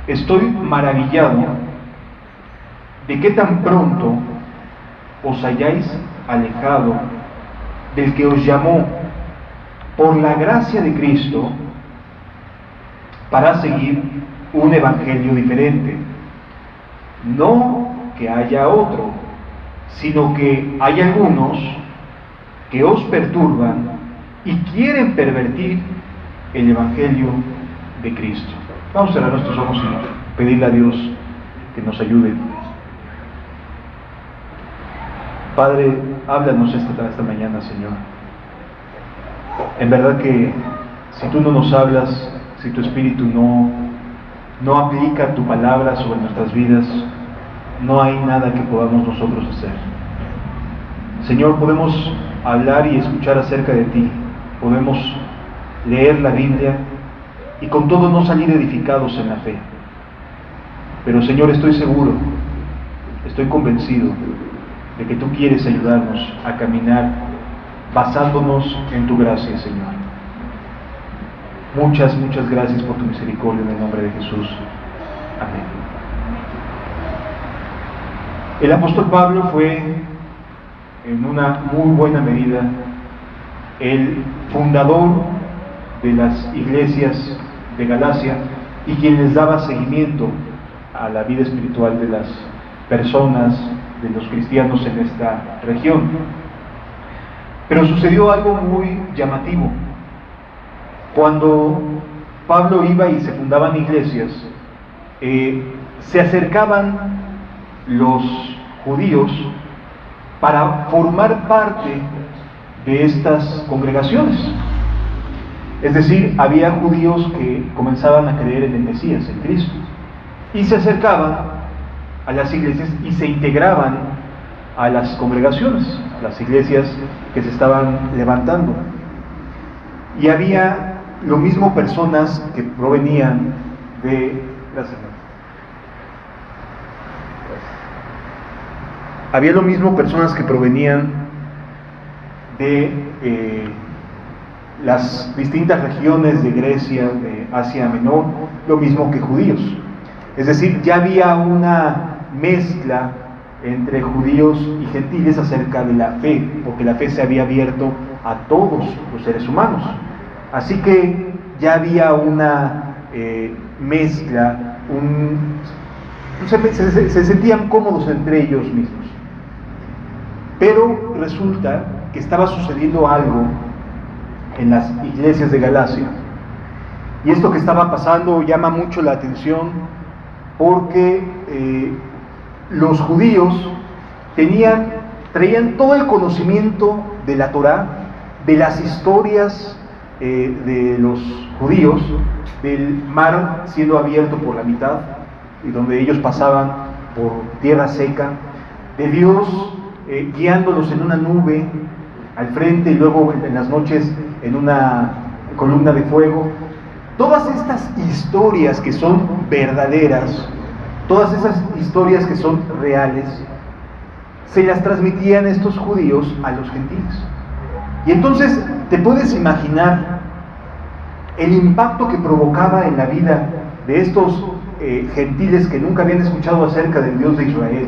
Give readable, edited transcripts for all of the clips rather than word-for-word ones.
Estoy maravillado de que tan pronto os hayáis alejado del que os llamó por la gracia de Cristo para seguir un evangelio diferente. No que haya otro, sino que hay algunos que os perturban y quieren pervertir el evangelio de Cristo. Vamos a cerrar nuestros ojos y pedirle a Dios que nos ayude. Padre, háblanos esta mañana, Señor. En verdad que si tú no nos hablas, si tu Espíritu no aplica tu palabra sobre nuestras vidas, no hay nada que podamos nosotros hacer. Señor, podemos hablar y escuchar acerca de ti, podemos leer la Biblia y con todo no salir edificados en la fe. Pero Señor, estoy seguro, estoy convencido de que tú quieres ayudarnos a caminar basándonos en tu gracia, Señor. Muchas gracias por tu misericordia en el nombre de Jesús. Amén. El apóstol Pablo fue, en una muy buena medida, el fundador de las iglesias de Galacia y quien les daba seguimiento a la vida espiritual de las personas, de los cristianos en esta región. Pero sucedió algo muy llamativo. Cuando Pablo iba y se fundaban iglesias, se acercaban los judíos para formar parte de estas congregaciones. Es decir, había judíos que comenzaban a creer en el Mesías, en Cristo, y se acercaban a las iglesias y se integraban a las congregaciones, a las iglesias que se estaban levantando. Y había lo mismo personas que provenían de... Había lo mismo personas que provenían de las distintas regiones de Grecia, de Asia Menor, lo mismo que judíos. Es decir, ya había una mezcla entre judíos y gentiles acerca de la fe, porque la fe se había abierto a todos los seres humanos. Así que ya había una mezcla, se sentían cómodos entre ellos mismos. Pero resulta que estaba sucediendo algo en las iglesias de Galacia. Y esto que estaba pasando llama mucho la atención porque los judíos traían todo el conocimiento de la Torá, de las historias de los judíos, del mar siendo abierto por la mitad y donde ellos pasaban por tierra seca, de Dios guiándolos en una nube al frente y luego en las noches en una columna de fuego. Todas estas historias que son verdaderas, todas esas historias que son reales, se las transmitían estos judíos a los gentiles. Y entonces te puedes imaginar el impacto que provocaba en la vida de estos gentiles que nunca habían escuchado acerca del Dios de Israel,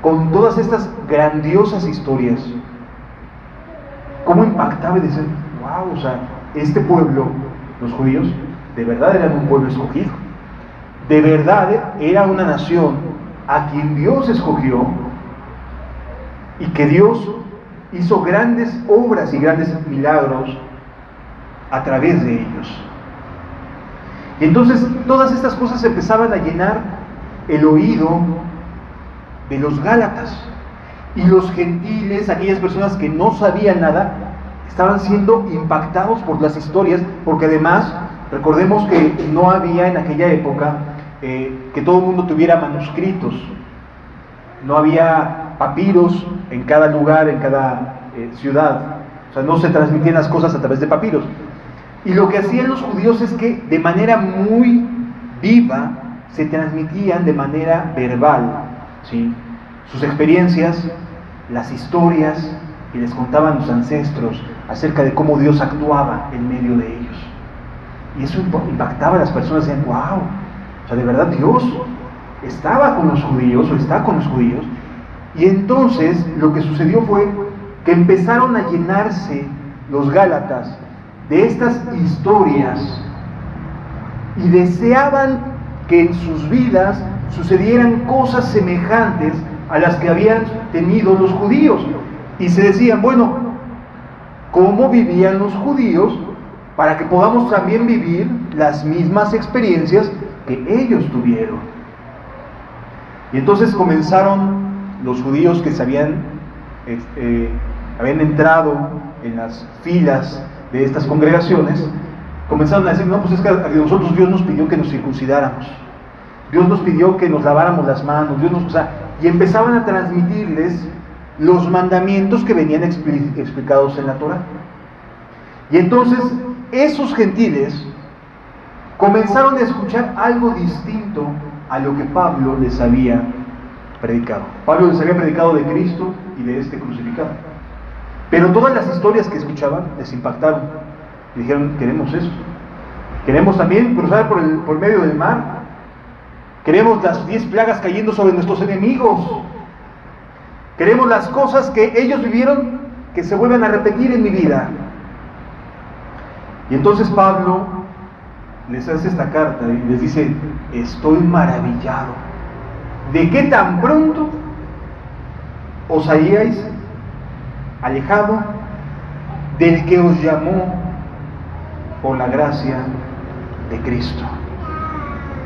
con todas estas grandiosas historias. ¿Cómo impactaba y decir, wow, o sea, este pueblo, los judíos, de verdad eran un pueblo escogido? De verdad era una nación a quien Dios escogió y que Dios hizo grandes obras y grandes milagros a través de ellos. Y entonces todas estas cosas empezaban a llenar el oído de los gálatas, y los gentiles, aquellas personas que no sabían nada, estaban siendo impactados por las historias, porque además recordemos que no había en aquella época que todo el mundo tuviera manuscritos, no había papiros en cada lugar, en cada ciudad, o sea, no se transmitían las cosas a través de papiros. Y lo que hacían los judíos es que de manera muy viva se transmitían de manera verbal, ¿sí?, sus experiencias, las historias, y les contaban los ancestros acerca de cómo Dios actuaba en medio de ellos. Y eso impactaba a las personas, decían, wow, O sea, de verdad Dios estaba con los judíos, o está con los judíos, y entonces lo que sucedió fue que empezaron a llenarse los Gálatas de estas historias y deseaban que en sus vidas sucedieran cosas semejantes a las que habían tenido los judíos. Y se decían, bueno, ¿cómo vivían los judíos para que podamos también vivir las mismas experiencias que ellos tuvieron? Y entonces comenzaron los judíos que se habían entrado en las filas de estas congregaciones, comenzaron a decir, no, pues es que a nosotros Dios nos pidió que nos circuncidáramos, Dios nos pidió que nos laváramos las manos, y empezaban a transmitirles los mandamientos que venían explicados en la Torá. Y entonces esos gentiles comenzaron a escuchar algo distinto a lo que Pablo les había predicado. Pablo les había predicado de Cristo y de este crucificado. Pero todas las historias que escuchaban les impactaron. Y dijeron, queremos eso. Queremos también cruzar por medio del mar. Queremos las 10 plagas cayendo sobre nuestros enemigos. Queremos las cosas que ellos vivieron que se vuelvan a repetir en mi vida. Y entonces Pablo les hace esta carta y les dice, estoy maravillado de que tan pronto os hayáis alejado del que os llamó por la gracia de Cristo.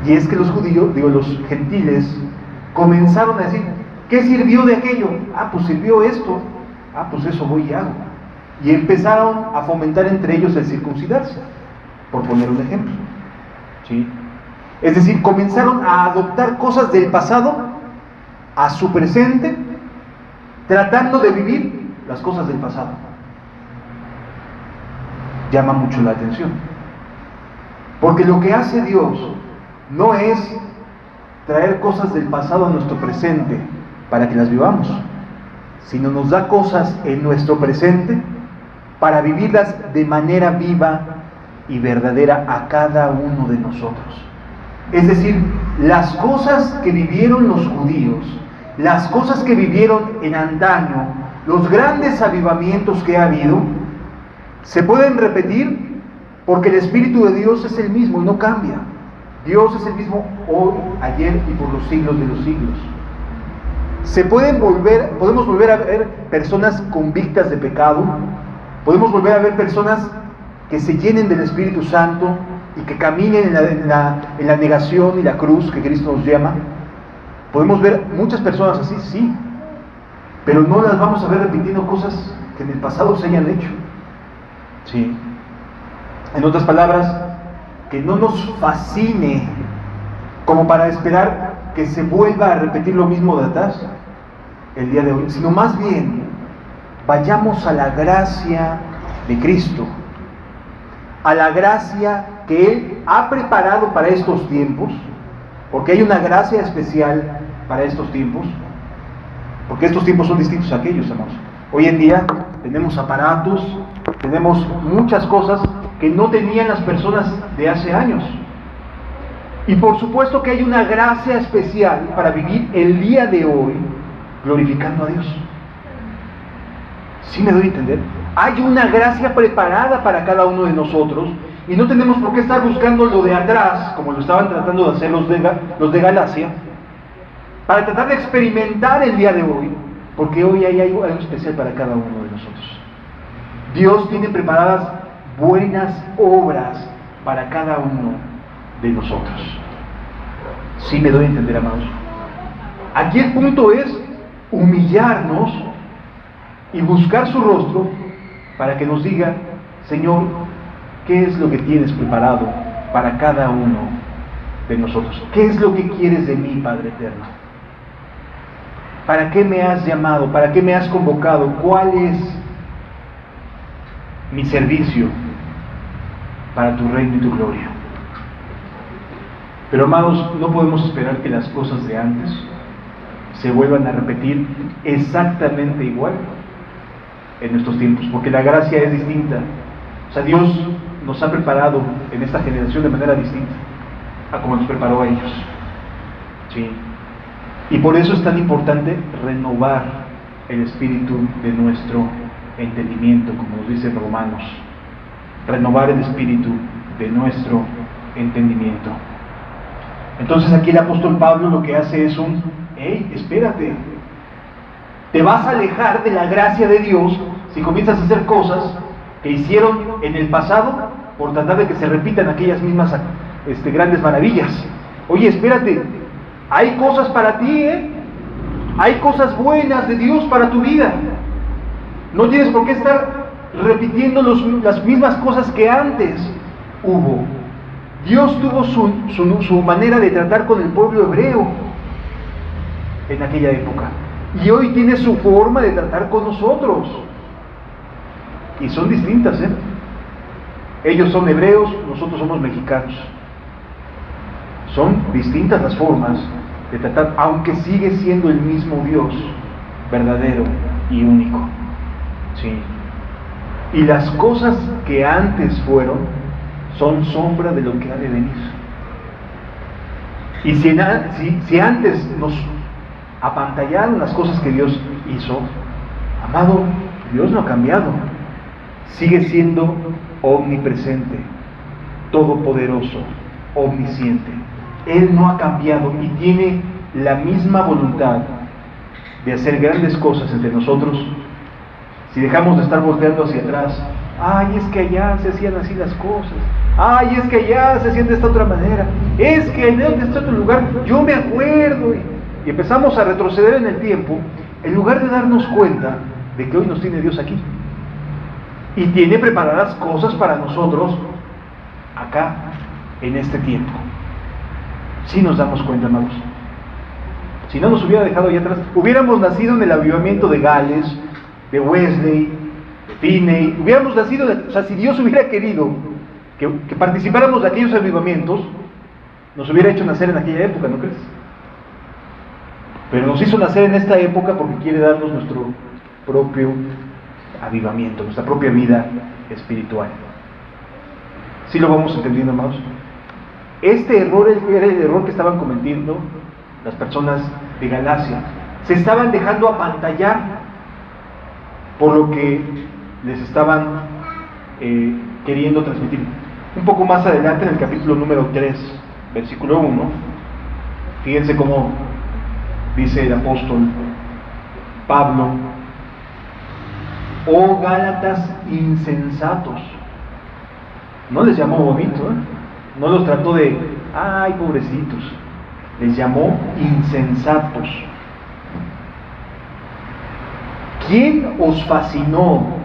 Y es que los judíos, los gentiles, comenzaron a decir, ¿qué sirvió de aquello? Pues sirvió esto. Pues eso voy y hago. Y empezaron a fomentar entre ellos el circuncidarse, por poner un ejemplo. ¿Sí? Es decir, comenzaron a adoptar cosas del pasado a su presente, tratando de vivir las cosas del pasado. Llama mucho la atención. Porque lo que hace Dios no es traer cosas del pasado a nuestro presente para que las vivamos, sino nos da cosas en nuestro presente para vivirlas de manera viva y verdadera a cada uno de nosotros. Es decir, las cosas que vivieron los judíos, las cosas que vivieron en antaño, los grandes avivamientos que ha habido, se pueden repetir porque el Espíritu de Dios es el mismo y no cambia. Dios es el mismo hoy, ayer y por los siglos de los siglos. Podemos volver a ver personas convictas de pecado, podemos volver a ver personas que se llenen del Espíritu Santo y que caminen en la negación y la cruz que Cristo nos llama. Podemos ver muchas personas así, sí, pero no las vamos a ver repitiendo cosas que en el pasado se hayan hecho. Sí. En otras palabras, que no nos fascine como para esperar que se vuelva a repetir lo mismo de atrás el día de hoy, sino más bien vayamos a la gracia de Cristo, a la gracia que Él ha preparado para estos tiempos, porque hay una gracia especial para estos tiempos, porque estos tiempos son distintos a aquellos, hermanos. Hoy en día tenemos aparatos, tenemos muchas cosas que no tenían las personas de hace años. Y por supuesto que hay una gracia especial para vivir el día de hoy glorificando a Dios. ¿Sí me doy a entender? Hay una gracia preparada para cada uno de nosotros y no tenemos por qué estar buscando lo de atrás, como lo estaban tratando de hacer los de Galacia, para tratar de experimentar el día de hoy, porque hoy hay algo especial para cada uno de nosotros. Dios tiene preparadas buenas obras para cada uno de nosotros. ¿Sí me doy a entender, amados? Aquí el punto es humillarnos y buscar su rostro para que nos diga, Señor, ¿qué es lo que tienes preparado para cada uno de nosotros? ¿Qué es lo que quieres de mí, Padre eterno? ¿Para qué me has llamado? ¿Para qué me has convocado? ¿Cuál es mi servicio para tu reino y tu gloria? Pero amados, no podemos esperar que las cosas de antes se vuelvan a repetir exactamente igual en nuestros tiempos, porque la gracia es distinta. O sea, Dios nos ha preparado en esta generación de manera distinta. a como nos preparó a ellos. ¿Sí? Y por eso es tan importante renovar el espíritu de nuestro entendimiento, como nos dice Romanos. Renovar el espíritu de nuestro entendimiento. Entonces aquí el apóstol Pablo lo que hace es hey, espérate, te vas a alejar de la gracia de Dios si comienzas a hacer cosas que hicieron en el pasado por tratar de que se repitan aquellas mismas grandes maravillas. Oye, espérate, hay cosas para ti, hay cosas buenas de Dios para tu vida. No tienes por qué estar repitiendo las mismas cosas que antes hubo. Dios tuvo su manera de tratar con el pueblo hebreo en aquella época, y hoy tiene su forma de tratar con nosotros, y son distintas. Ellos son hebreos, nosotros somos mexicanos. Son distintas las formas de tratar, aunque sigue siendo el mismo Dios, verdadero y único. Sí. Y las cosas que antes fueron son sombra de lo que ha de venir. Y si antes nos apantallaron las cosas que Dios hizo, amado, Dios no ha cambiado. Sigue siendo omnipresente, todopoderoso, omnisciente. Él no ha cambiado y tiene la misma voluntad de hacer grandes cosas entre nosotros. Si dejamos de estar volteando hacia atrás, ay, es que allá se hacían así las cosas, ay, es que allá se hacían de esta otra manera, es que en este otro lugar, yo me acuerdo, y empezamos a retroceder en el tiempo, en lugar de darnos cuenta de que hoy nos tiene Dios aquí, y tiene preparadas cosas para nosotros acá, en este tiempo. Si nos damos cuenta, amados. Si no nos hubiera dejado allá atrás, hubiéramos nacido en el avivamiento de Gales, de Wesley, de Finney, hubiéramos nacido, o sea, si Dios hubiera querido que participáramos de aquellos avivamientos, nos hubiera hecho nacer en aquella época, ¿no crees? Pero nos hizo nacer en esta época porque quiere darnos nuestro propio avivamiento, nuestra propia vida espiritual. ¿Sí lo vamos entendiendo, amados? Este error era el error que estaban cometiendo las personas de Galacia. Se estaban dejando apantallar por lo que les estaban queriendo transmitir. Un poco más adelante, en el capítulo número 3, versículo 1, fíjense cómo dice el apóstol Pablo: oh Gálatas insensatos. No les llamó bonito, no los trató de, ay, pobrecitos, les llamó insensatos. ¿Quién os fascinó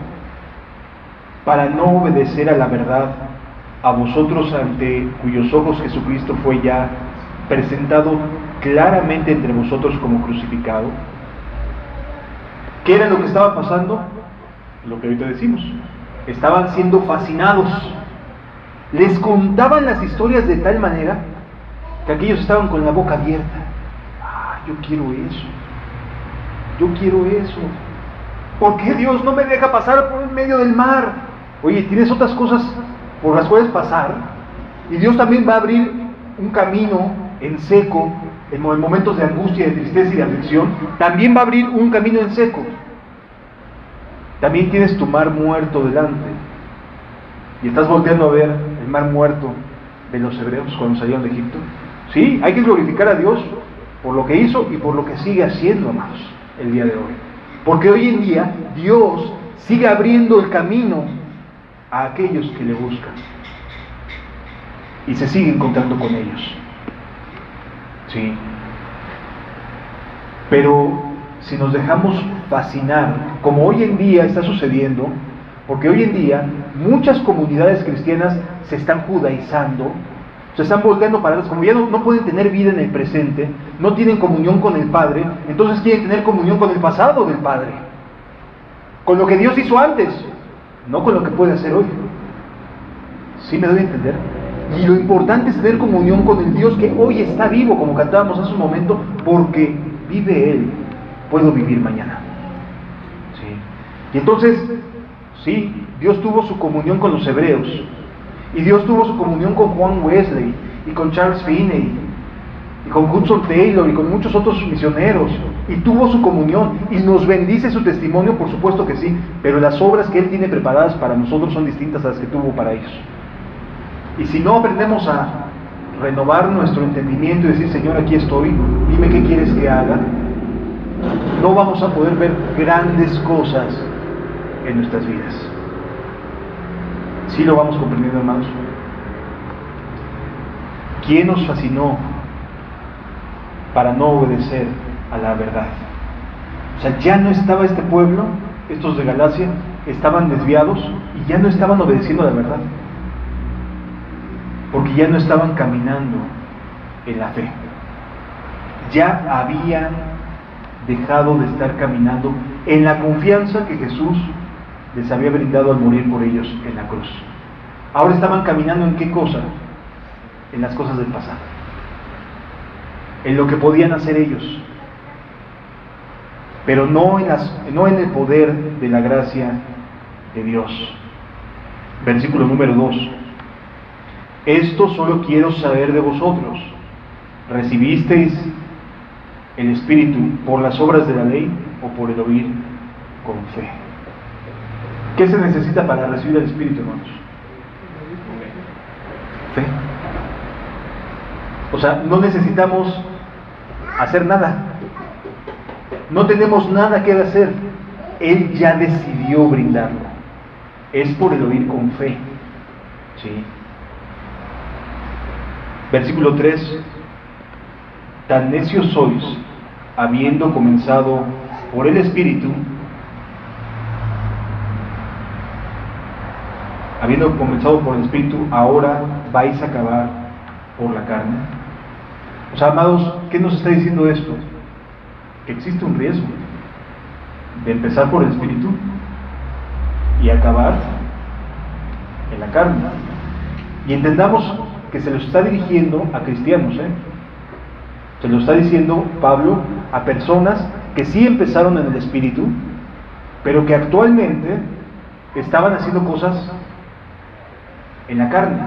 para no obedecer a la verdad, a vosotros ante cuyos ojos Jesucristo fue ya presentado claramente entre vosotros como crucificado? ¿Qué era lo que estaba pasando? Lo que ahorita decimos. Estaban siendo fascinados. Les contaban las historias de tal manera que aquellos estaban con la boca abierta. Ah, yo quiero eso. Yo quiero eso. ¿Por qué Dios no me deja pasar por en medio del mar? Oye, tienes otras cosas por las cuales pasar, y Dios también va a abrir un camino en seco, en momentos de angustia, de tristeza y de aflicción. También va a abrir un camino en seco. También tienes tu mar muerto delante, y estás volteando a ver el mar muerto de los hebreos cuando salieron de Egipto. Sí, hay que glorificar a Dios por lo que hizo y por lo que sigue haciendo, amados, el día de hoy. Porque hoy en día Dios sigue abriendo el camino a aquellos que le buscan y se sigue encontrando con ellos. Sí. Pero si nos dejamos fascinar, como hoy en día está sucediendo, porque hoy en día muchas comunidades cristianas se están judaizando, se están volteando para atrás, como ya no pueden tener vida en el presente, no tienen comunión con el Padre, entonces quieren tener comunión con el pasado del Padre, con lo que Dios hizo antes, no con lo que puede hacer hoy. ¿Sí me doy a entender? Y lo importante es tener comunión con el Dios que hoy está vivo, como cantábamos hace un momento, porque vive Él, puedo vivir mañana. ¿Sí? Y entonces, sí, Dios tuvo su comunión con los hebreos, y Dios tuvo su comunión con Juan Wesley, y con Charles Finney, y con Hudson Taylor, y con muchos otros misioneros, y tuvo su comunión, y nos bendice su testimonio, por supuesto que sí, pero las obras que Él tiene preparadas para nosotros son distintas a las que tuvo para ellos. Y si no aprendemos a renovar nuestro entendimiento y decir, Señor, aquí estoy, dime qué quieres que haga, no vamos a poder ver grandes cosas en nuestras vidas. ¿Sí lo vamos comprendiendo, hermanos? ¿Quién nos fascinó para no obedecer a la verdad? O sea, ya no estaba este pueblo, estos de Galacia, estaban desviados y ya no estaban obedeciendo a la verdad, porque ya no estaban caminando en la fe. Ya habían dejado de estar caminando en la confianza que Jesús les había brindado al morir por ellos en la cruz. Ahora estaban caminando ¿en qué cosa? En las cosas del pasado, en lo que podían hacer ellos, pero no en el poder de la gracia de Dios. Versículo número 2. Esto solo quiero saber de vosotros: ¿recibisteis el Espíritu por las obras de la ley o por el oír con fe? ¿Qué se necesita para recibir el Espíritu, hermanos? Fe. O sea, no necesitamos hacer nada. No tenemos nada que hacer. Él ya decidió brindarlo. Es por el oír con fe. ¿Sí? Versículo 3. Tan necios sois, habiendo comenzado por el Espíritu, ahora vais a acabar por la carne. O sea, amados, ¿qué nos está diciendo esto? Que existe un riesgo de empezar por el Espíritu y acabar en la carne. Y entendamos que se lo está dirigiendo a cristianos, Se lo está diciendo Pablo a personas que sí empezaron en el Espíritu, pero que actualmente estaban haciendo cosas en la carne.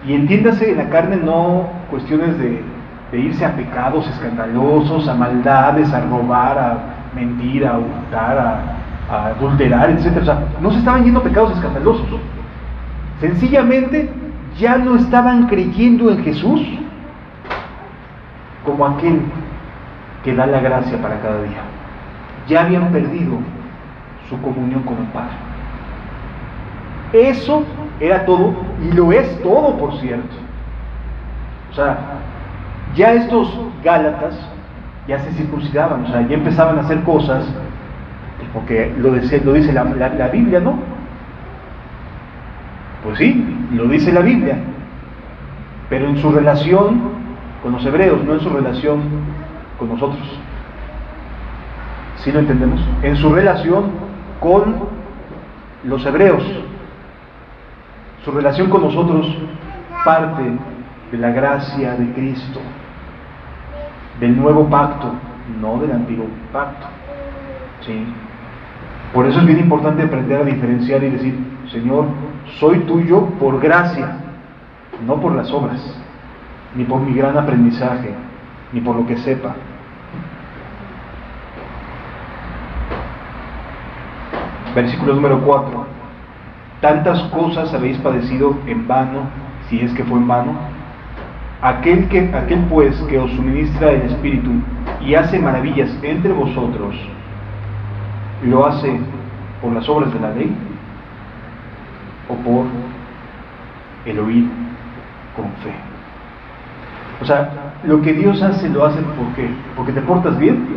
Y entiéndase en la carne no cuestiones de irse a pecados escandalosos, a maldades, a robar, a mentir, a hurtar, a adulterar, etc. O sea, no se estaban yendo a pecados escandalosos. Sencillamente ya no estaban creyendo en Jesús como aquel que da la gracia para cada día. Ya habían perdido su comunión con el Padre. Eso era todo, y lo es todo, por cierto. O sea, ya estos Gálatas ya se circuncidaban, o sea, ya empezaban a hacer cosas, porque lo dice la Biblia, ¿no? Pues sí, lo dice la Biblia, pero en su relación con los hebreos, no en su relación con nosotros. ¿Sí lo entendemos? En su relación con los hebreos. Su relación con nosotros parte de la gracia de Cristo, del nuevo pacto, no del antiguo pacto. ¿Sí? Por eso es bien importante aprender a diferenciar y decir, Señor, soy tuyo por gracia, no por las obras, ni por mi gran aprendizaje, ni por lo que sepa. Versículo número 4. Tantas cosas habéis padecido en vano, si es que fue en vano. Aquel pues que os suministra el Espíritu y hace maravillas entre vosotros, ¿lo hace por las obras de la ley o por el oír con fe? O sea, lo que Dios hace, lo hace ¿por qué? ¿Porque te portas bien?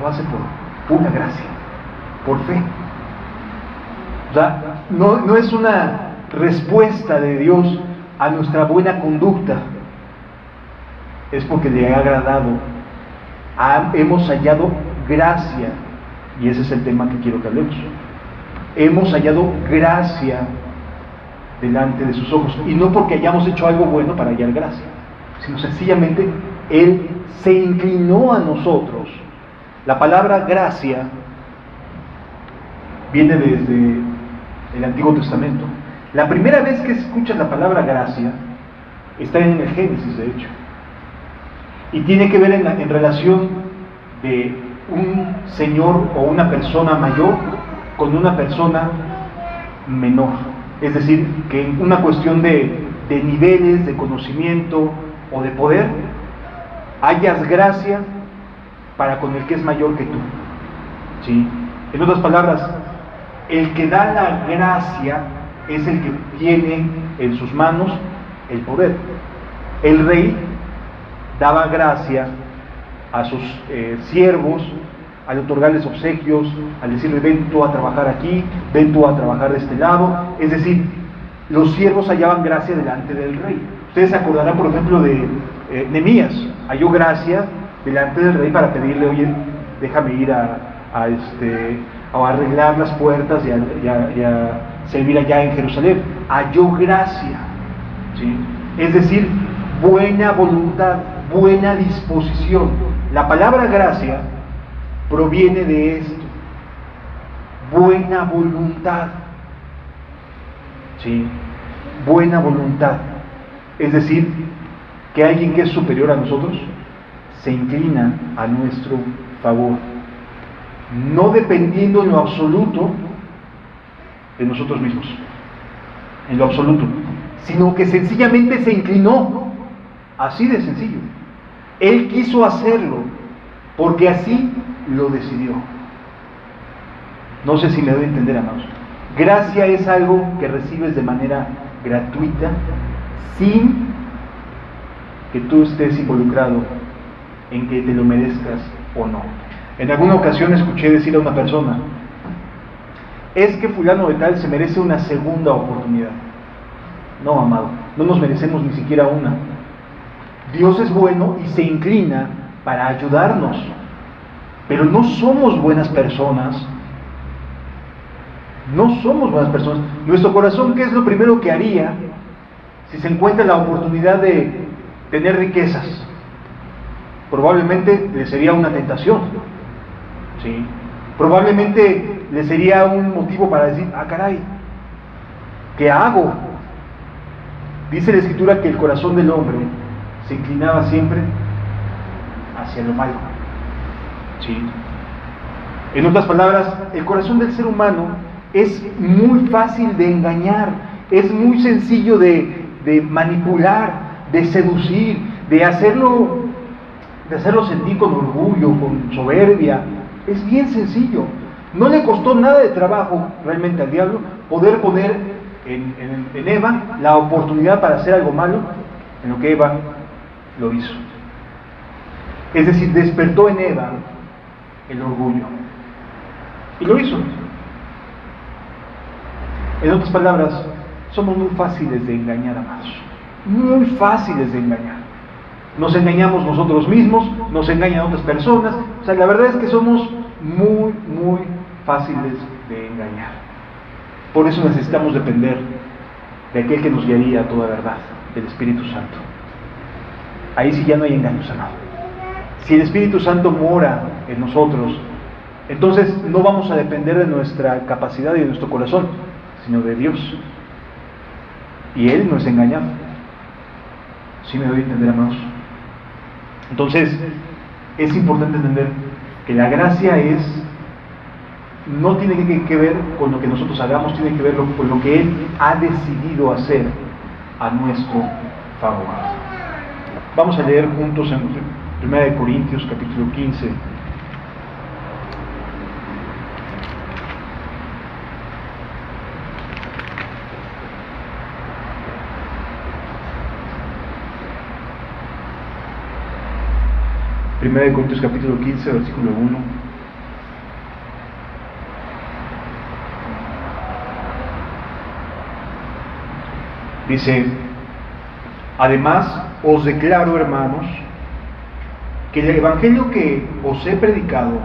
Lo hace por pura gracia, por fe. O sea, no es una respuesta de Dios a nuestra buena conducta, es porque le ha agradado. Hemos hallado gracia, y ese es el tema que quiero que hablemos. Hemos hallado gracia delante de sus ojos, y no porque hayamos hecho algo bueno para hallar gracia, sino sencillamente Él se inclinó a nosotros. La palabra gracia viene desde el Antiguo Testamento. La primera vez que escuchas la palabra gracia Está en el Génesis, de hecho. Y tiene que ver en relación de un señor o una persona mayor con una persona menor. Es decir, que en una cuestión de niveles, de conocimiento o de poder, hayas gracia para con el que es mayor que tú. ¿Sí? En otras palabras, el que da la gracia es el que tiene en sus manos el poder. El rey daba gracia a sus siervos al otorgarles obsequios, al decirle ven tú a trabajar aquí, ven tú a trabajar de este lado. Es decir, los siervos hallaban gracia delante del rey. Ustedes se acordarán, por ejemplo, de Nehemías. Halló gracia delante del rey para pedirle, oye, déjame ir a arreglar las puertas y a servir allá en Jerusalén. Halló gracia, ¿sí? Es decir, buena voluntad, buena disposición. La palabra gracia proviene de esto, buena voluntad, ¿sí? Buena voluntad. Es decir, que alguien que es superior a nosotros se inclina a nuestro favor, no dependiendo en lo absoluto de nosotros mismos, en lo absoluto, sino que sencillamente se inclinó, así de sencillo. Él quiso hacerlo porque así lo decidió. No sé si me doy a entender, amados. Gracia es algo que recibes de manera gratuita, sin que tú estés involucrado en que te lo merezcas o no. En alguna ocasión escuché decir a una persona, es que fulano de tal se merece una segunda oportunidad. No, amado, no nos merecemos ni siquiera una. Dios es bueno y se inclina para ayudarnos, pero no somos buenas personas. No somos buenas personas. Nuestro corazón, ¿qué es lo primero que haría si se encuentra la oportunidad de tener riquezas? Probablemente le sería una tentación, ¿sí? Probablemente le sería un motivo para decir, ah, caray, ¿qué hago? Dice la Escritura que el corazón del hombre se inclinaba siempre hacia lo malo, ¿sí? En otras palabras, el corazón del ser humano es muy fácil de engañar, es muy sencillo de manipular, de seducir, de hacerlo sentir con orgullo, con soberbia. Es bien sencillo. No le costó nada de trabajo realmente al diablo poder poner en Eva la oportunidad para hacer algo malo, en lo que Eva lo hizo. Es decir, despertó en Eva el orgullo y lo hizo. En otras palabras, somos muy fáciles de engañar, amados, muy fáciles de engañar. Nos engañamos nosotros mismos, nos engañan otras personas. O sea, la verdad es que somos muy, muy fáciles de engañar. Por eso necesitamos depender de aquel que nos guiaría a toda verdad, del Espíritu Santo. Ahí sí ya no hay engaños, amado. Si el Espíritu Santo mora en nosotros, entonces no vamos a depender de nuestra capacidad y de nuestro corazón, sino de Dios. Y Él no es engañado. ¿Sí me doy a entender, amados? Entonces, es importante entender que la gracia no tiene que ver con lo que nosotros hagamos, tiene que ver con lo que Él ha decidido hacer a nuestro favor. Vamos a leer juntos en 1 Corintios capítulo 15. Primera de Corintios capítulo 15, versículo 1. Dice, además os declaro, hermanos, que el evangelio que os he predicado,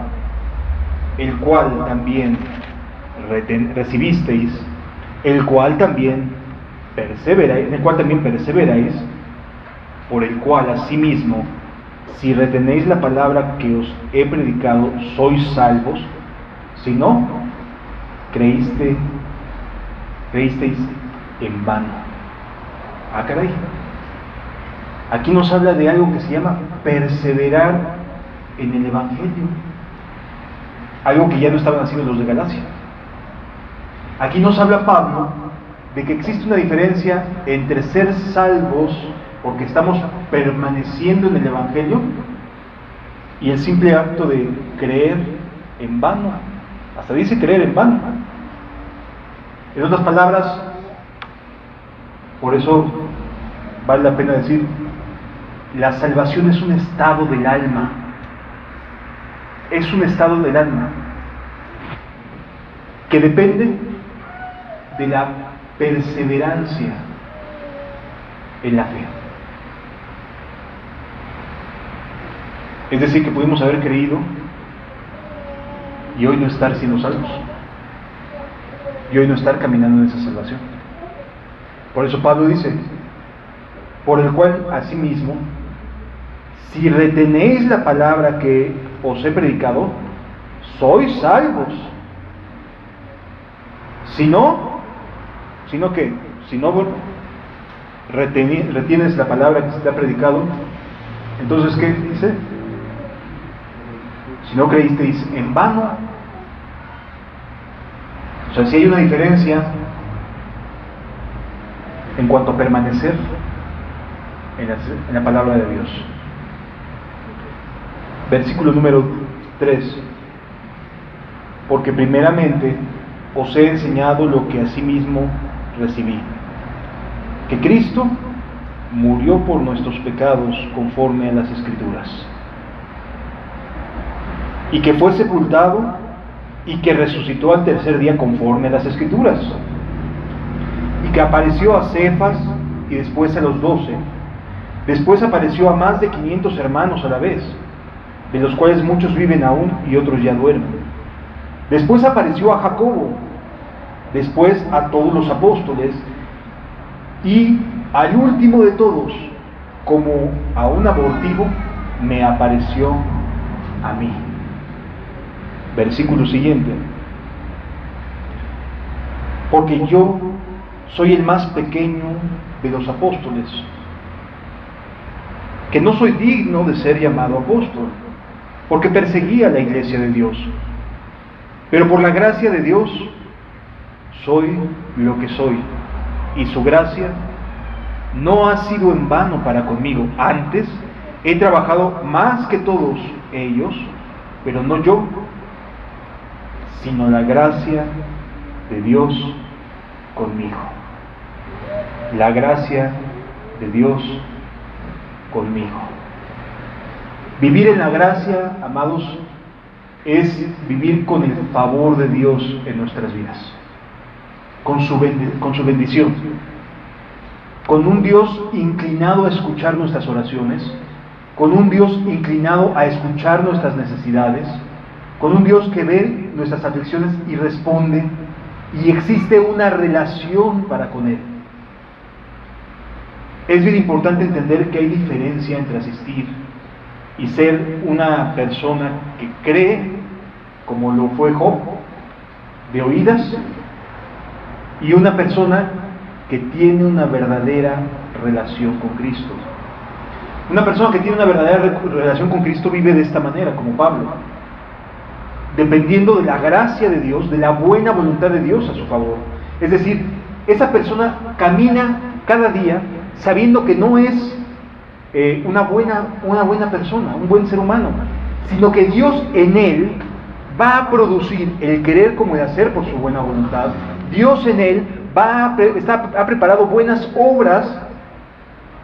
el cual también recibisteis, el cual también perseveráis, en el cual también perseveráis, por el cual asimismo, si retenéis la palabra que os he predicado, sois salvos. Si no, creísteis en vano. Ah, caray. Aquí nos habla de algo que se llama perseverar en el Evangelio, algo que ya no estaban haciendo los de Galacia. Aquí nos habla Pablo de que existe una diferencia entre ser salvos porque estamos permaneciendo en el Evangelio y el simple acto de creer en vano. Hasta dice creer en vano. En otras palabras, por eso vale la pena decir, la salvación es un estado del alma. Es un estado del alma que depende de la perseverancia en la fe. Es decir, que pudimos haber creído y hoy no estar siendo salvos, y hoy no estar caminando en esa salvación. Por eso Pablo dice, por el cual asimismo, si retenéis la palabra que os he predicado, sois salvos. Si no ¿qué? Si no retienes la palabra que se te ha predicado, entonces ¿qué dice? Si no creísteis en vano. O sea, si hay una diferencia en cuanto a permanecer en la palabra de Dios. Versículo número 3. Porque primeramente os he enseñado lo que asimismo recibí, que Cristo murió por nuestros pecados conforme a las Escrituras, y que fue sepultado y que resucitó al tercer día conforme a las Escrituras, y que apareció a Cefas y después a los 12, después apareció a más de 500 hermanos a la vez, de los cuales muchos viven aún y otros ya duermen. Después apareció a Jacobo, después a todos los apóstoles, y al último de todos, como a un abortivo, me apareció a mí. Versículo siguiente. Porque yo soy el más pequeño de los apóstoles, que no soy digno de ser llamado apóstol, porque perseguía la iglesia de Dios. Pero por la gracia de Dios soy lo que soy, y su gracia no ha sido en vano para conmigo. Antes he trabajado más que todos ellos, pero no yo, sino la gracia de Dios conmigo. La gracia de Dios conmigo. Vivir en la gracia, amados, es vivir con el favor de Dios en nuestras vidas, con su bendición, con un Dios inclinado a escuchar nuestras oraciones, con un Dios inclinado a escuchar nuestras necesidades, con un Dios que ve nuestras aflicciones y responde, y existe una relación para con Él. Es bien importante entender que hay diferencia entre asistir y ser una persona que cree, como lo fue Job, de oídas, y una persona que tiene una verdadera relación con Cristo. Una persona que tiene una verdadera relación con Cristo vive de esta manera, como Pablo, dependiendo de la gracia de Dios, de la buena voluntad de Dios a su favor. Es decir, esa persona camina cada día sabiendo que no es una buena persona, un buen ser humano, sino que Dios en él va a producir el querer como el hacer por su buena voluntad. Dios en él ha preparado buenas obras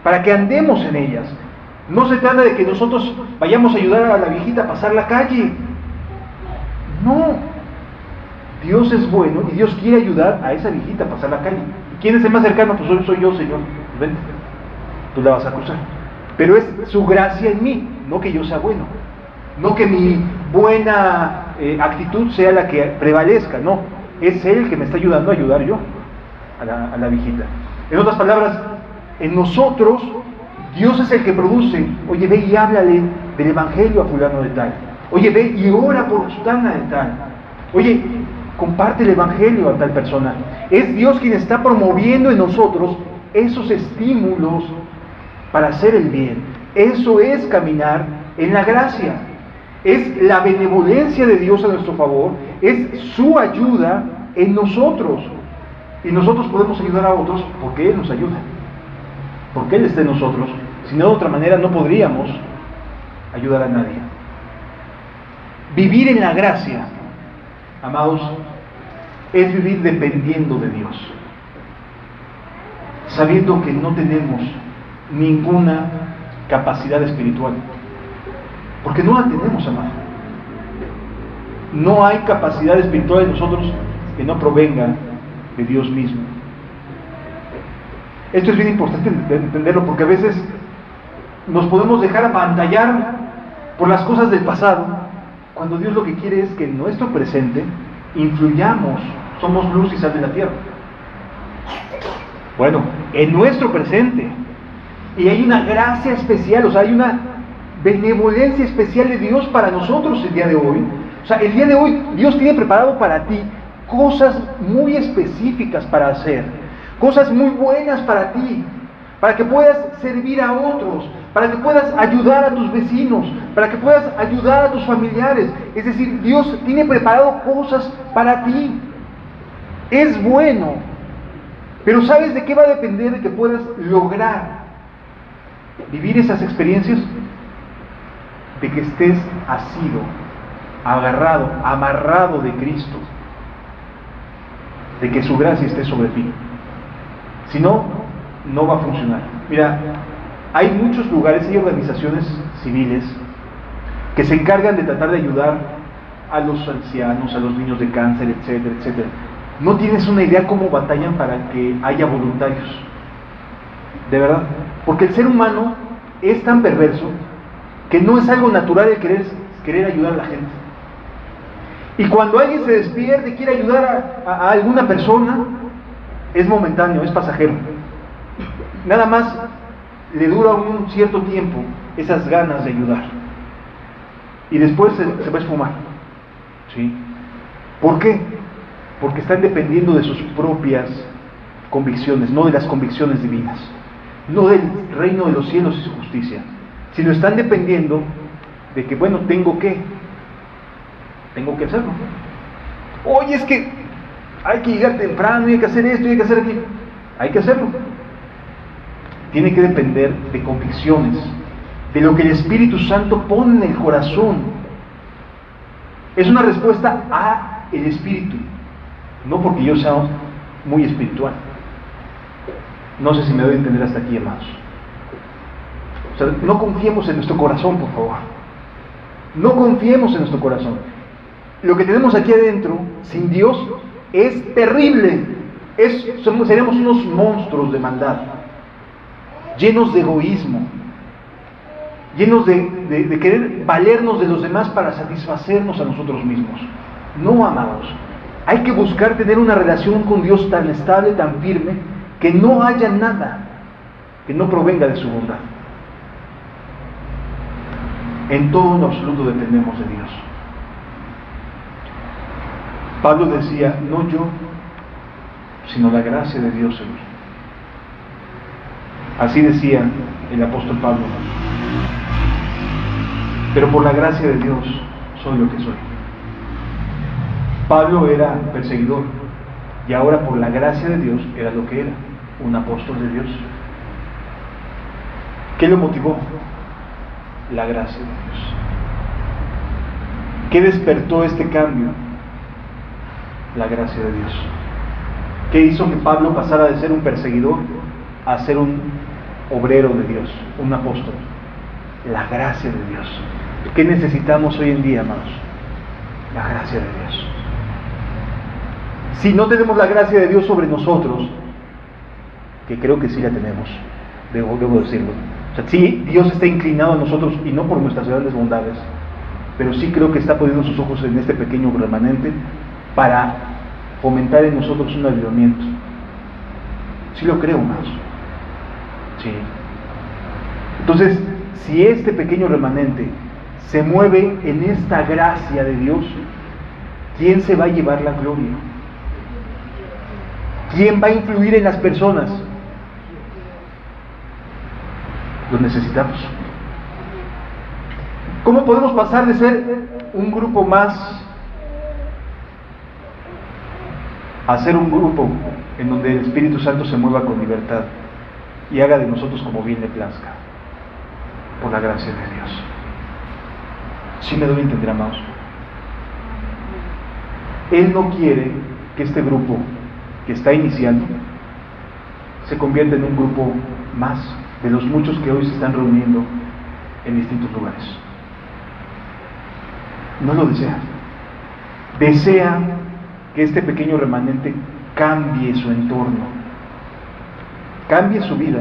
para que andemos en ellas. No se trata de que nosotros vayamos a ayudar a la viejita a pasar la calle. No. Dios es bueno y Dios quiere ayudar a esa viejita a pasar la calle. ¿Quién es el más cercano? Pues soy yo, Señor. Vente, tú la vas a cruzar. Pero es su gracia en mí, no que yo sea bueno, no que mi buena actitud sea la que prevalezca, no, es Él el que me está ayudando a ayudar yo a la viejita. En otras palabras, en nosotros Dios es el que produce. Oye, ve y háblale del evangelio a fulano de tal. Oye, ve y ora por sutana de tal. Oye, comparte el evangelio a tal persona. Es Dios quien está promoviendo en nosotros esos estímulos para hacer el bien. Eso es caminar en la gracia. Es la benevolencia de Dios a nuestro favor, es su ayuda en nosotros. Y nosotros podemos ayudar a otros porque Él nos ayuda, porque Él está en nosotros. Si no, de otra manera no podríamos ayudar a nadie. Vivir en la gracia, amados, es vivir dependiendo de Dios, sabiendo que no tenemos ninguna capacidad espiritual, porque no la tenemos, amado. No hay capacidad espiritual en nosotros que no provenga de Dios mismo. Esto es bien importante entenderlo, porque a veces nos podemos dejar apantallar por las cosas del pasado, cuando Dios lo que quiere es que en nuestro presente influyamos, somos luz y sal de la tierra. Bueno, en nuestro presente, y hay una gracia especial, o sea, hay una benevolencia especial de Dios para nosotros el día de hoy. O sea, el día de hoy Dios tiene preparado para ti cosas muy específicas para hacer, cosas muy buenas para ti, para que puedas servir a otros, para que puedas ayudar a tus vecinos, para que puedas ayudar a tus familiares. Es decir, Dios tiene preparado cosas para ti. Es bueno, pero ¿sabes de qué va a depender de que puedas lograr vivir esas experiencias? De que estés asido, agarrado, amarrado de Cristo, de que su gracia esté sobre ti. Si no, no va a funcionar. Mira, hay muchos lugares, hay organizaciones civiles que se encargan de tratar de ayudar a los ancianos, a los niños de cáncer, etcétera, etcétera. No tienes una idea cómo batallan para que haya voluntarios, de verdad, porque el ser humano es tan perverso que no es algo natural el querer ayudar a la gente. Y cuando alguien se despierte y quiere ayudar a alguna persona, es momentáneo, es pasajero. Nada más le dura un cierto tiempo esas ganas de ayudar. Y después se va a esfumar. ¿Sí? ¿Por qué? Porque están dependiendo de sus propias convicciones, no de las convicciones divinas, no del reino de los cielos y su justicia, sino están dependiendo de que, bueno, tengo que hacerlo. Oye, es que hay que llegar temprano, y hay que hacer esto, y hay que hacer aquello. Hay que hacerlo. Tiene que depender de convicciones, de lo que el Espíritu Santo pone en el corazón. Es una respuesta a el Espíritu, no porque yo sea muy espiritual. No sé si me doy a entender hasta aquí, hermanos. O sea, no confiemos en nuestro corazón, por favor. No confiemos en nuestro corazón. Lo que tenemos aquí adentro, sin Dios, es terrible. Seremos unos monstruos de maldad, llenos de egoísmo, llenos de querer valernos de los demás para satisfacernos a nosotros mismos. No, amados. Hay que buscar tener una relación con Dios tan estable, tan firme, que no haya nada que no provenga de su bondad. En todo en absoluto dependemos de Dios. Pablo decía, no yo, sino la gracia de Dios en mí. Así decía el apóstol Pablo. Pero por la gracia de Dios soy lo que soy. Pablo era perseguidor y ahora por la gracia de Dios era lo que era, un apóstol de Dios. ¿Qué lo motivó? La gracia de Dios. ¿Qué despertó este cambio? La gracia de Dios. ¿Qué hizo que Pablo pasara de ser un perseguidor a ser un obrero de Dios, un apóstol? La gracia de Dios. ¿Qué necesitamos hoy en día, amados? La gracia de Dios. Si no tenemos la gracia de Dios sobre nosotros, que creo que sí la tenemos, debo decirlo. O sea, sí, Dios está inclinado a nosotros y no por nuestras grandes bondades, pero sí creo que está poniendo sus ojos en este pequeño remanente para fomentar en nosotros un avivamiento. Sí lo creo, más. Sí. Entonces, si este pequeño remanente se mueve en esta gracia de Dios, ¿quién se va a llevar la gloria? ¿Quién va a influir en las personas? Los necesitamos. ¿Cómo podemos pasar de ser un grupo más a ser un grupo en donde el Espíritu Santo se mueva con libertad y haga de nosotros como bien le plazca? Por la gracia de Dios. ¿Sí me doy a entender, amados? Él no quiere que este grupo que está iniciando se convierta en un grupo más de los muchos que hoy se están reuniendo en distintos lugares. No lo desea. Desea que este pequeño remanente cambie su entorno, cambie su vida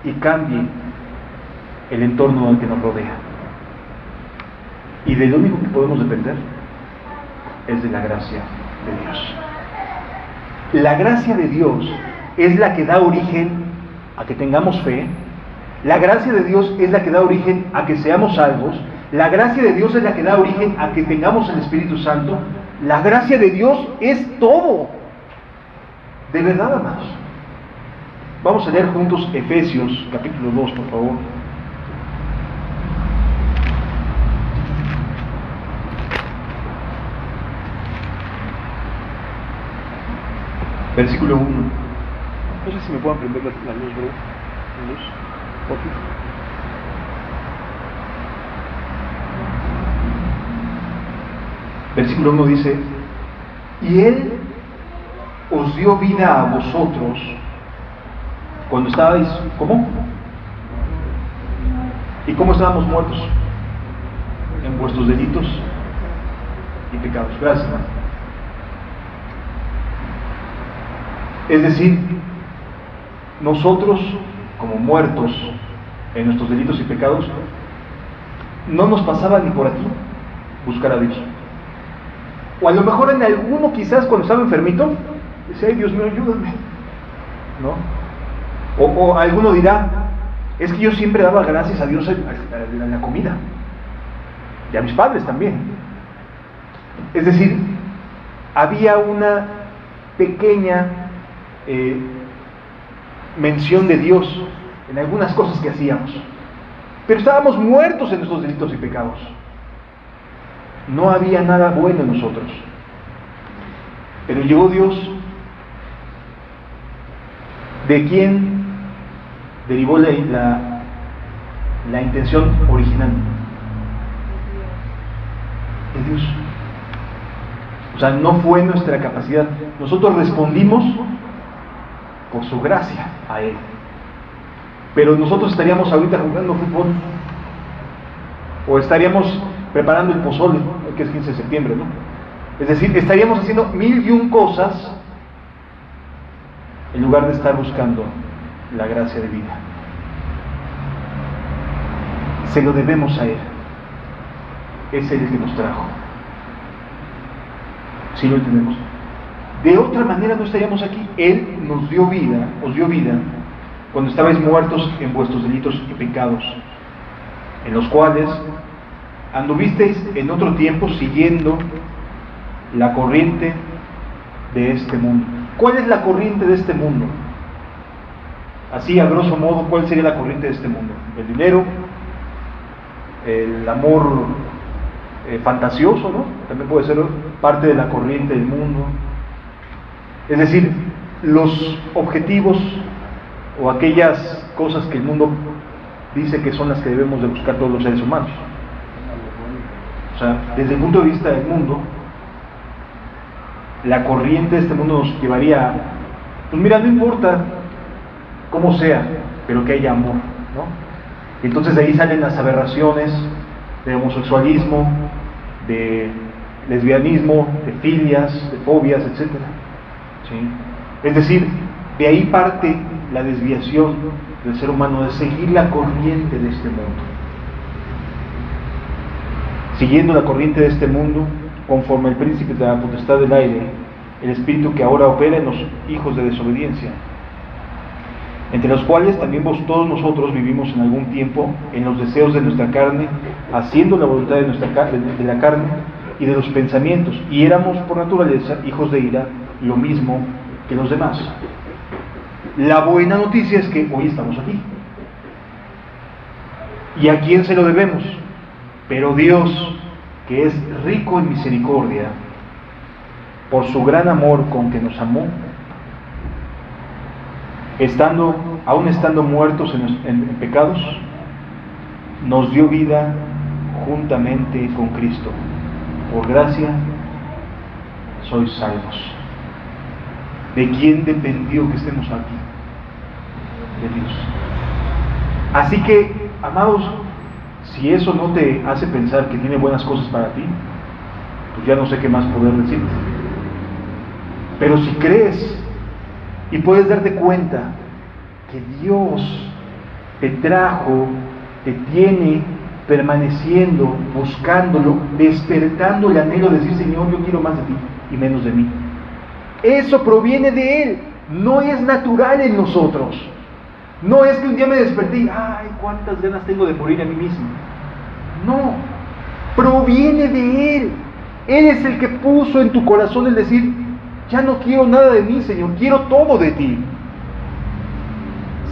y cambie el entorno al que nos rodea. Y de lo único que podemos depender es de la gracia de Dios. La gracia de Dios es la que da origen a que tengamos fe. La gracia de Dios es la que da origen a que seamos salvos. La gracia de Dios es la que da origen a que tengamos el Espíritu Santo. La gracia de Dios es todo. De verdad, amados. Vamos a leer juntos Efesios capítulo 2, por favor. Versículo 1. No sé si me puedan prender la luz, bro. La luz. Okay. Versículo 1 dice: y Él os dio vida a vosotros cuando estabais, ¿cómo? ¿Y cómo estábamos muertos? En vuestros delitos y pecados. Gracias, hermano. Es decir, nosotros, como muertos en nuestros delitos y pecados, no nos pasaba ni por aquí buscar a Dios. O a lo mejor en alguno, quizás cuando estaba enfermito, decía: ay, Dios mío, ayúdame, ¿no? O alguno dirá: es que yo siempre daba gracias a Dios en la comida, y a mis padres también. Es decir, había una pequeña mención de Dios en algunas cosas que hacíamos, pero estábamos muertos en nuestros delitos y pecados. No había nada bueno en nosotros. Pero llegó Dios, de quien derivó la intención original. Es Dios. O sea, no fue nuestra capacidad. Nosotros respondimos por su gracia a Él. Pero nosotros estaríamos ahorita jugando fútbol, o estaríamos preparando el pozole, que es 15 de septiembre, ¿no? Es decir, estaríamos haciendo 1001 cosas en lugar de estar buscando la gracia de vida. Se lo debemos a Él. Es Él el que nos trajo. ¿Sí lo entendemos? De otra manera no estaríamos aquí. Él nos dio vida, os dio vida, cuando estabais muertos en vuestros delitos y pecados, en los cuales anduvisteis en otro tiempo siguiendo la corriente de este mundo. ¿Cuál es la corriente de este mundo? Así, a grosso modo, ¿cuál sería la corriente de este mundo? El dinero, el amor fantasioso, ¿no? También puede ser parte de la corriente del mundo. Es decir, los objetivos o aquellas cosas que el mundo dice que son las que debemos de buscar todos los seres humanos. O sea, desde el punto de vista del mundo, la corriente de este mundo nos llevaría a, pues mira, no importa cómo sea, pero que haya amor, ¿no? Y entonces de ahí salen las aberraciones de homosexualismo, de lesbianismo, de filias, de fobias, etc. ¿Sí? Es decir, de ahí parte la desviación del ser humano, de seguir la corriente de este mundo. Siguiendo la corriente de este mundo, conforme el príncipe de la potestad del aire, el espíritu que ahora opera en los hijos de desobediencia, entre los cuales también todos nosotros vivimos en algún tiempo en los deseos de nuestra carne, haciendo la voluntad de la carne y de los pensamientos, y éramos por naturaleza hijos de ira, lo mismo que los demás. La buena noticia es que hoy estamos aquí. ¿Y a quién se lo debemos? Pero Dios, que es rico en misericordia, por su gran amor con que nos amó, aún estando muertos en pecados, nos dio vida juntamente con Cristo. Por gracia sois salvos. ¿De quién dependió que estemos aquí? De Dios. Así que, amados, si eso no te hace pensar que tiene buenas cosas para ti, pues ya no sé qué más poder decirte. Pero si crees y puedes darte cuenta que Dios te trajo, te tiene permaneciendo, buscándolo, despertando el anhelo de decir: Señor, yo quiero más de ti y menos de mí. Eso proviene de Él, no es natural en nosotros. No es que un día me desperté y ¡ay, cuántas ganas tengo de morir a mí mismo! No, proviene de Él. Él es el que puso en tu corazón el decir: ya no quiero nada de mí, Señor, quiero todo de ti.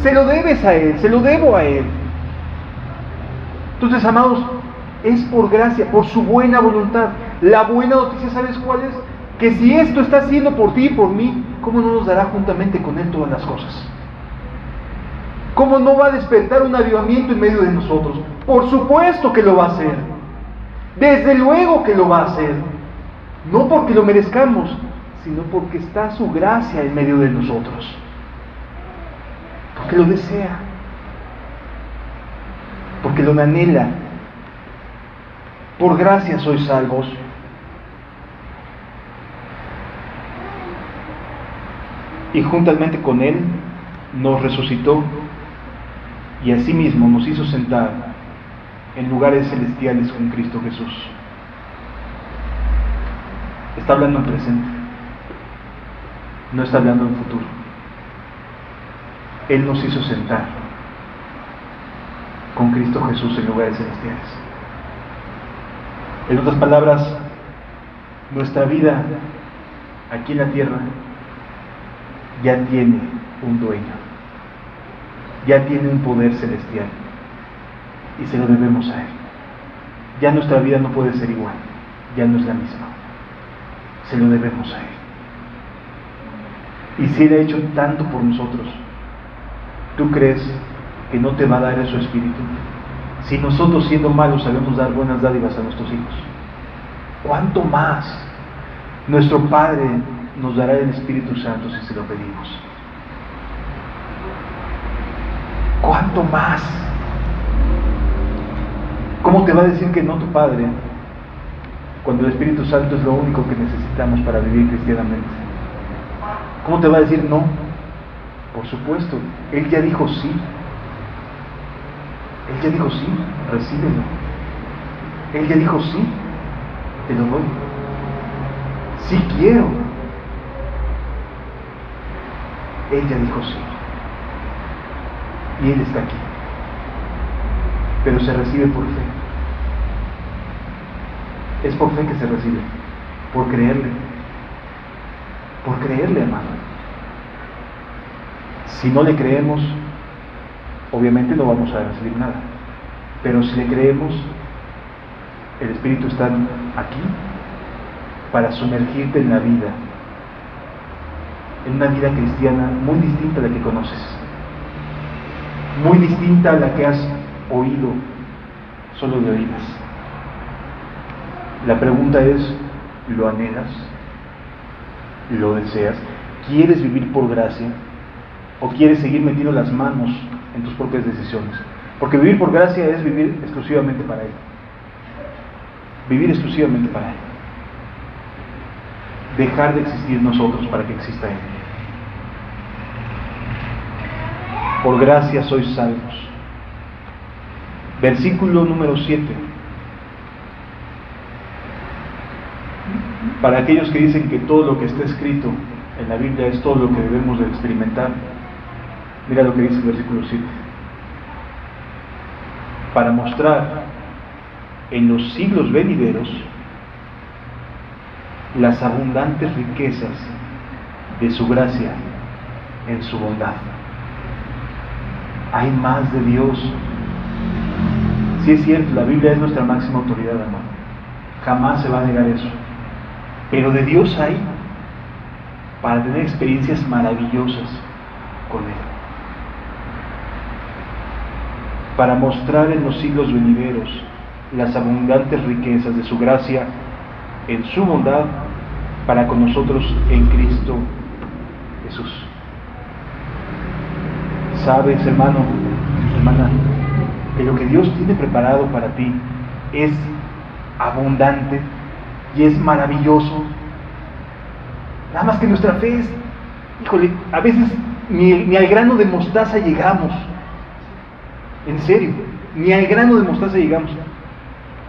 Se lo debes a Él, se lo debo a Él. Entonces, amados, es por gracia, por su buena voluntad. La buena noticia, ¿sabes cuál es? Que si esto está haciendo por ti y por mí, ¿cómo no nos dará juntamente con Él todas las cosas? ¿Cómo no va a despertar un avivamiento en medio de nosotros? Por supuesto que lo va a hacer. Desde luego que lo va a hacer. No porque lo merezcamos, sino porque está su gracia en medio de nosotros. Porque lo desea. Porque lo anhela. Por gracia sois salvos. Y juntamente con Él nos resucitó y asimismo nos hizo sentar en lugares celestiales con Cristo Jesús. Está hablando en presente, no está hablando en futuro. Él nos hizo sentar con Cristo Jesús en lugares celestiales. En otras palabras, nuestra vida aquí en la tierra ya tiene un dueño, ya tiene un poder celestial y se lo debemos a Él. Ya nuestra vida no puede ser igual, ya no es la misma, se lo debemos a Él. Y si Él ha hecho tanto por nosotros, ¿tú crees que no te va a dar su espíritu? Si nosotros, siendo malos, sabemos dar buenas dádivas a nuestros hijos, ¿cuánto más nuestro Padre nos dará el Espíritu Santo si se lo pedimos? ¿Cuánto más? ¿Cómo te va a decir que no tu Padre cuando el Espíritu Santo es lo único que necesitamos para vivir cristianamente? ¿Cómo te va a decir no? Por supuesto, Él ya dijo sí. Él ya dijo sí, recíbelo. Él ya dijo sí, te lo doy. Sí quiero. Él ya dijo sí. Y Él está aquí. Pero se recibe por fe. Es por fe que se recibe. Por creerle. Por creerle, hermano. Si no le creemos, obviamente no vamos a recibir nada. Pero si le creemos, el Espíritu está aquí para sumergirte en la vida. En una vida cristiana muy distinta a la que conoces. Muy distinta a la que has oído solo de oídas. La pregunta es, ¿lo anhelas? ¿Lo deseas? ¿Quieres vivir por gracia? ¿O quieres seguir metiendo las manos en tus propias decisiones? Porque vivir por gracia es vivir exclusivamente para Él. Vivir exclusivamente para Él. Dejar de existir nosotros para que exista Él. Por gracia sois salvos. Versículo número 7. Para aquellos que dicen que todo lo que está escrito en la Biblia es todo lo que debemos de experimentar, mira lo que dice el versículo 7. Para mostrar en los siglos venideros las abundantes riquezas de su gracia en su bondad. Hay más de Dios Sí es cierto, la Biblia es nuestra máxima autoridad, hermano. Jamás se va a negar eso. Pero de Dios hay para tener experiencias maravillosas con Él. Para mostrar en los siglos venideros las abundantes riquezas de su gracia en su bondad para con nosotros en Cristo Jesús. Sabes, hermano, hermana, que lo que Dios tiene preparado para ti es abundante y es maravilloso. Nada más que nuestra fe es, híjole, a veces ni al grano de mostaza llegamos. En serio, ni al grano de mostaza llegamos.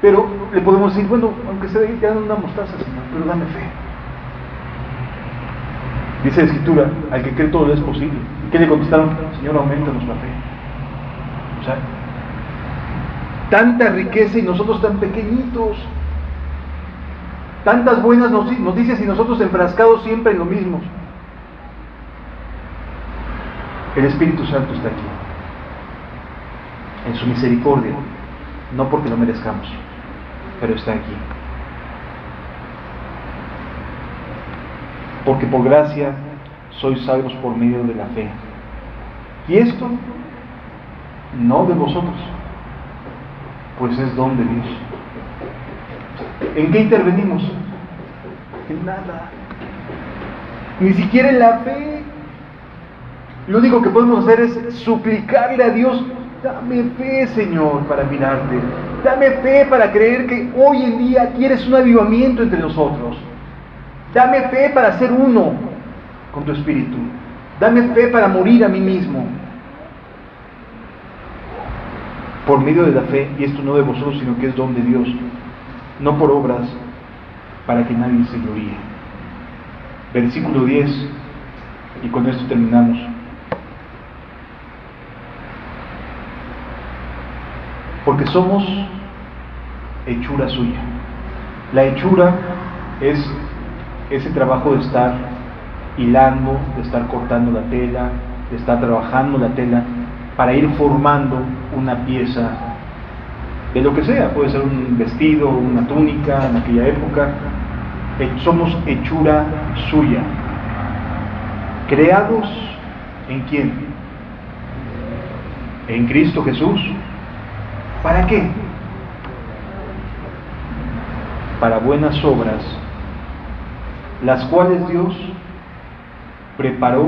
Pero le podemos decir, bueno, aunque sea te dan una mostaza, Señor, pero dame fe. Dice la Escritura, al que cree todo es posible. ¿Y qué le contestaron? Señor, aumentanos la fe. O sea, tanta riqueza y nosotros tan pequeñitos. Tantas buenas noticias y nosotros enfrascados siempre en lo mismo. El Espíritu Santo está aquí, en su misericordia, no porque lo merezcamos, pero está aquí. Porque por gracia sois salvos por medio de la fe. Y esto no de vosotros, pues es don de Dios. ¿En qué intervenimos? En nada. Ni siquiera en la fe. Lo único que podemos hacer es suplicarle a Dios: dame fe, Señor, para mirarte. Dame fe para creer que hoy en día quieres un avivamiento entre nosotros. Dame fe para ser uno con tu Espíritu. Dame fe para morir a mí mismo. Por medio de la fe, y esto no de vosotros, sino que es don de Dios, no por obras, para que nadie se gloríe. Versículo 10, y con esto terminamos. Porque somos hechura suya. La hechura es ese trabajo de estar hilando, de estar cortando la tela, de estar trabajando la tela para ir formando una pieza de lo que sea. Puede ser un vestido, una túnica en aquella época. Somos hechura suya. ¿Creados en quién? En Cristo Jesús. ¿Para qué? Para buenas obras, las cuales Dios preparó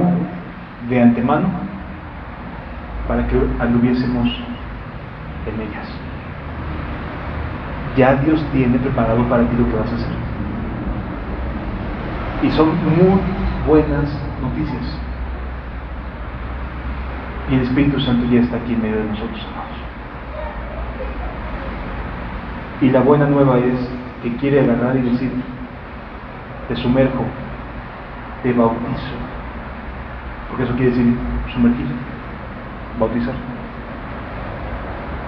de antemano para que anduviésemos en ellas. Ya Dios tiene preparado para ti lo que vas a hacer. Y son muy buenas noticias. Y el Espíritu Santo ya está aquí en medio de nosotros, amados. Y la buena nueva es que quiere agarrar y decir: te sumerjo, te bautizo. Porque eso quiere decir sumergir, bautizar.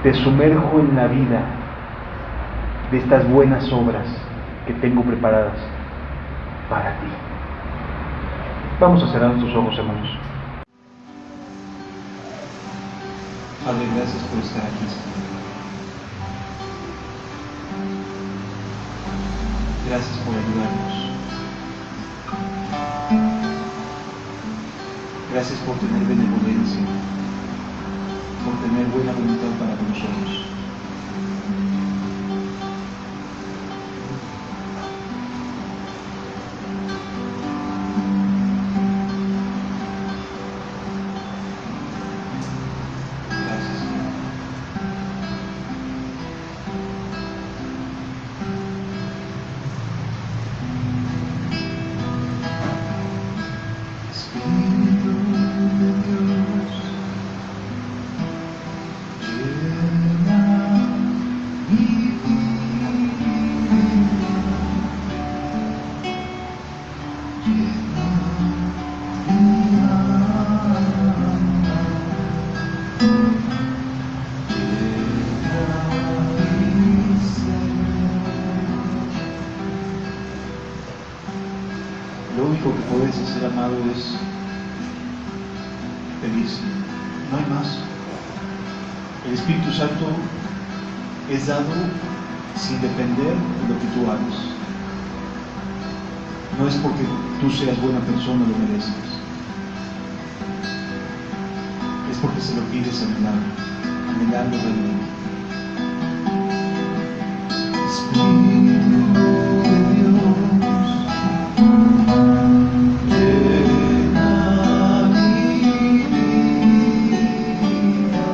Te sumerjo en la vida de estas buenas obras que tengo preparadas para ti. Vamos a cerrar nuestros ojos, hermanos. Padre, gracias por estar aquí, Señor. Gracias por ayudarnos. Gracias por tener benevolencia, por tener buena voluntad para con nosotros. Lo único que puedes hacer, amado, es pedir. No hay más. El Espíritu Santo es dado sin depender de lo que tú hagas. No es porque tú seas buena persona lo mereces, es porque se lo pides anhelando realmente. Espíritu de Dios, llena mi vida,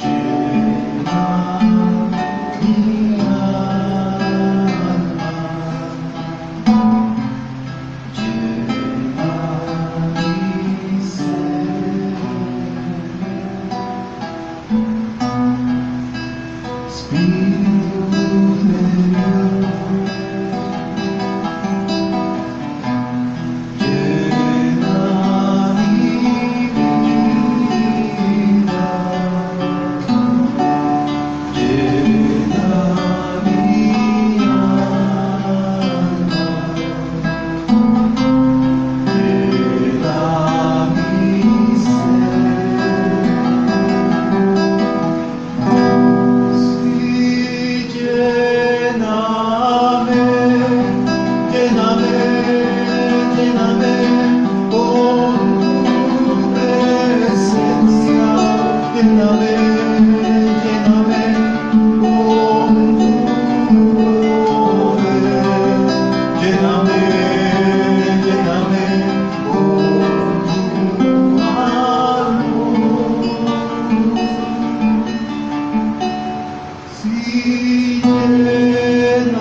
llena mi alma, llena mi ser. Espíritu de Dios, llena mi vida, llena mi alma, llena mi lléname con tu presencia, lléname con tu poder, lléname con tu amor. Sí, lléname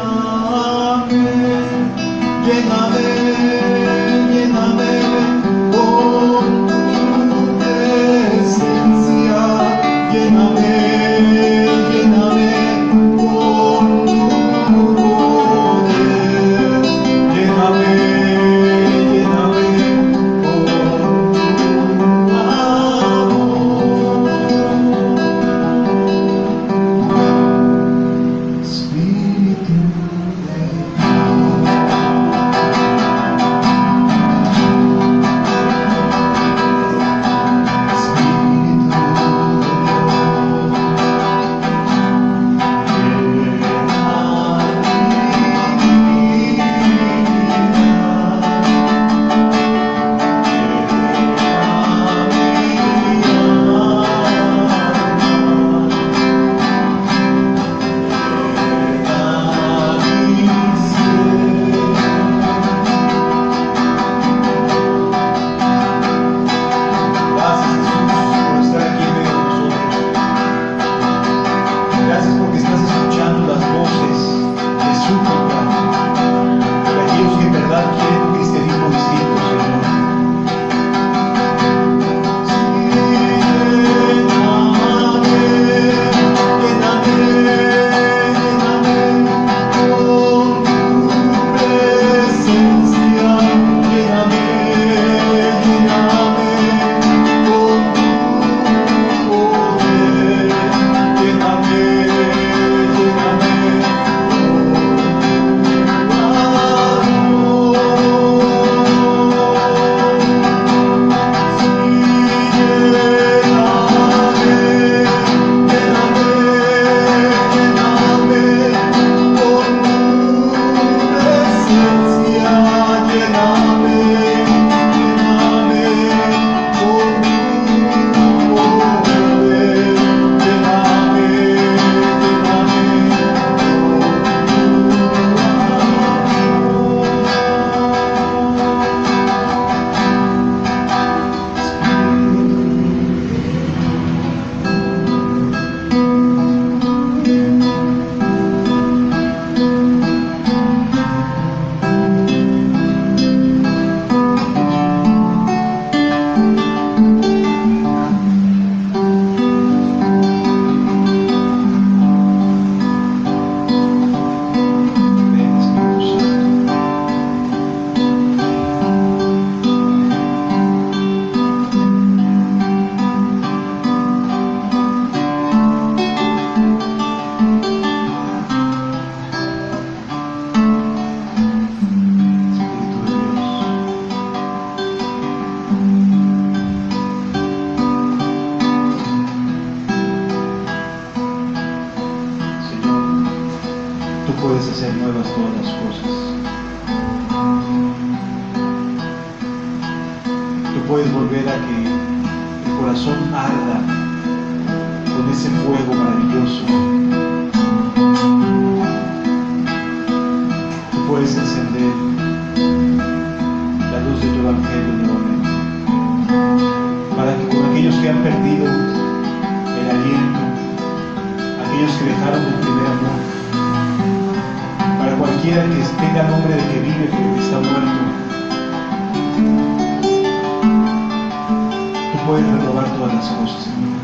con tu presencia, lléname con tu poder, lléname con tu amor. Espíritu de puedes volver a que el corazón arda con ese fuego maravilloso. Tú puedes encender la luz de tu evangelio nuevamente, para que con aquellos que han perdido el aliento, aquellos que dejaron el primer amor, para cualquiera que tenga nombre de que vive pero que está muerto, tú puedes renovar todas las cosas, Señor.